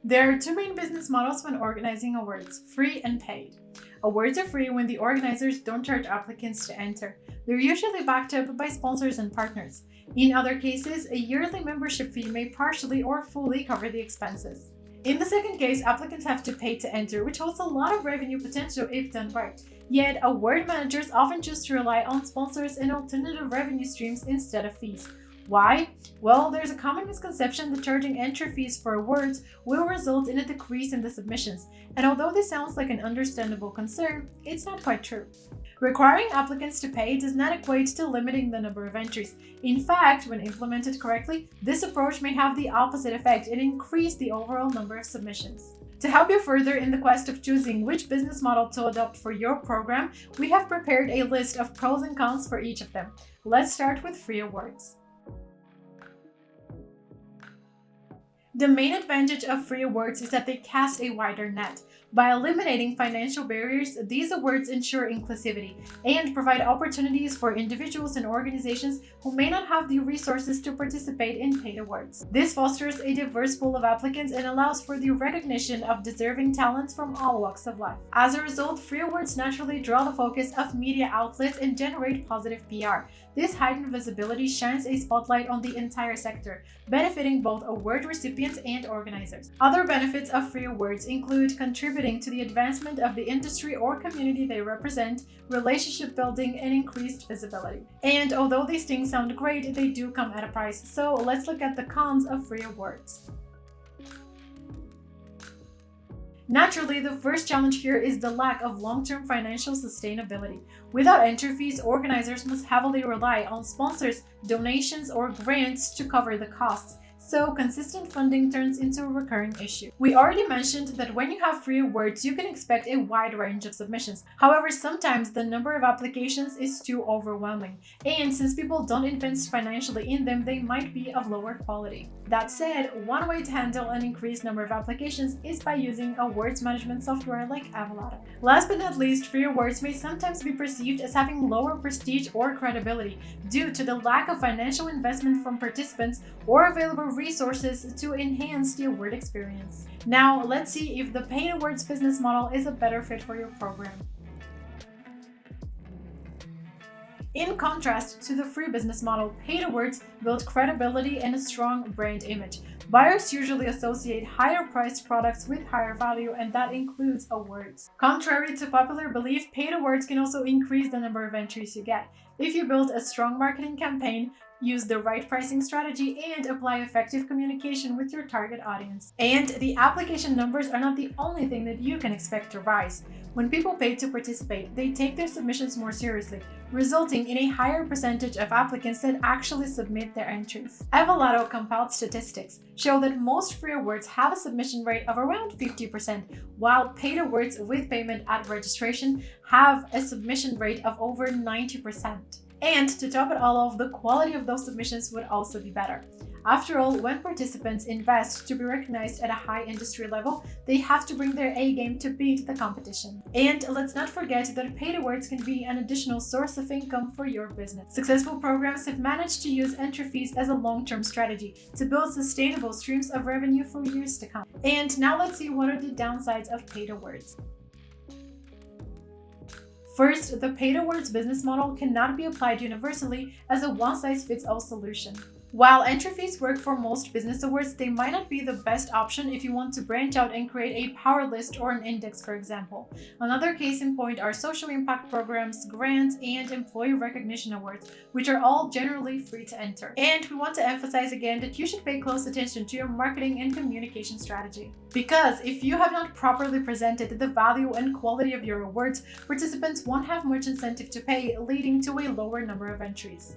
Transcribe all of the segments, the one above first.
There are two main business models when organizing awards: free and paid. Awards are free when the organizers don't charge applicants to enter. They're usually backed up by sponsors and partners. In other cases, a yearly membership fee may partially or fully cover the expenses. In the second case, applicants have to pay to enter, which holds a lot of revenue potential if done right. Yet, award managers often choose to rely on sponsors and alternative revenue streams instead of fees. Why? Well, there's a common misconception that charging entry fees for awards will result in a decrease in the submissions, and although this sounds like an understandable concern, it's not quite true. Requiring applicants to pay does not equate to limiting the number of entries. In fact, when implemented correctly, this approach may have the opposite effect and increase the overall number of submissions. To help you further in the quest of choosing which business model to adopt for your program, we have prepared a list of pros and cons for each of them. Let's start with free awards. The main advantage of free awards is that they cast a wider net. By eliminating financial barriers, these awards ensure inclusivity and provide opportunities for individuals and organizations who may not have the resources to participate in paid awards. This fosters a diverse pool of applicants and allows for the recognition of deserving talents from all walks of life. As a result, free awards naturally draw the focus of media outlets and generate positive PR. This heightened visibility shines a spotlight on the entire sector, benefiting both award recipients and organizers. Other benefits of free awards include contributing to the advancement of the industry or community they represent, relationship building, and increased visibility. And although these things sound great, they do come at a price. So let's look at the cons of free awards. Naturally, the first challenge here is the lack of long-term financial sustainability. Without entry fees, organizers must heavily rely on sponsors, donations, or grants to cover the costs. So consistent funding turns into a recurring issue. We already mentioned that when you have free awards, you can expect a wide range of submissions. However, sometimes the number of applications is too overwhelming, and since people don't invest financially in them, they might be of lower quality. That said, one way to handle an increased number of applications is by using awards management software like Evalato. Last but not least, free awards may sometimes be perceived as having lower prestige or credibility due to the lack of financial investment from participants or available resources to enhance the award experience. Now, let's see if the paid awards business model is a better fit for your program. In contrast to the free business model, paid awards build credibility and a strong brand image. Buyers usually associate higher priced products with higher value, and that includes awards. Contrary to popular belief, paid awards can also increase the number of entries you get. If you build a strong marketing campaign, use the right pricing strategy, and apply effective communication with your target audience. And the application numbers are not the only thing that you can expect to rise. When people pay to participate, they take their submissions more seriously, resulting in a higher percentage of applicants that actually submit their entries. Evalato compiled statistics show that most free awards have a submission rate of around 50%, while paid awards with payment at registration have a submission rate of over 90%. And to top it all off, the quality of those submissions would also be better. After all, when participants invest to be recognized at a high industry level, they have to bring their A game to beat the competition. And let's not forget that paid awards can be an additional source of income for your business. Successful programs have managed to use entry fees as a long-term strategy to build sustainable streams of revenue for years to come. And now let's see what are the downsides of paid awards. First, the paid awards business model cannot be applied universally as a one-size-fits-all solution. While entry fees work for most business awards, they might not be the best option if you want to branch out and create a power list or an index, for example. Another case in point are social impact programs, grants, and employee recognition awards, which are all generally free to enter. And we want to emphasize again that you should pay close attention to your marketing and communication strategy. Because if you have not properly presented the value and quality of your awards, participants won't have much incentive to pay, leading to a lower number of entries.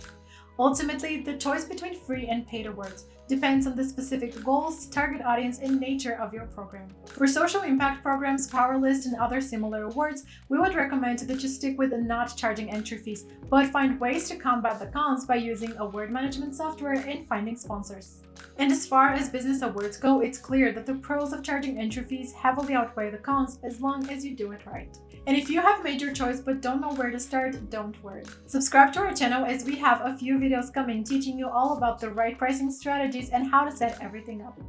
Ultimately, the choice between free and paid awards depends on the specific goals, target audience, and nature of your program. For social impact programs, power list, and other similar awards, we would recommend that you stick with not charging entry fees, but find ways to combat the cons by using award management software and finding sponsors. And as far as business awards go, it's clear that the pros of charging entry fees heavily outweigh the cons as long as you do it right. And if you have made your choice but don't know where to start, don't worry. Subscribe to our channel as we have a few videos coming teaching you all about the right pricing strategies and how to set everything up.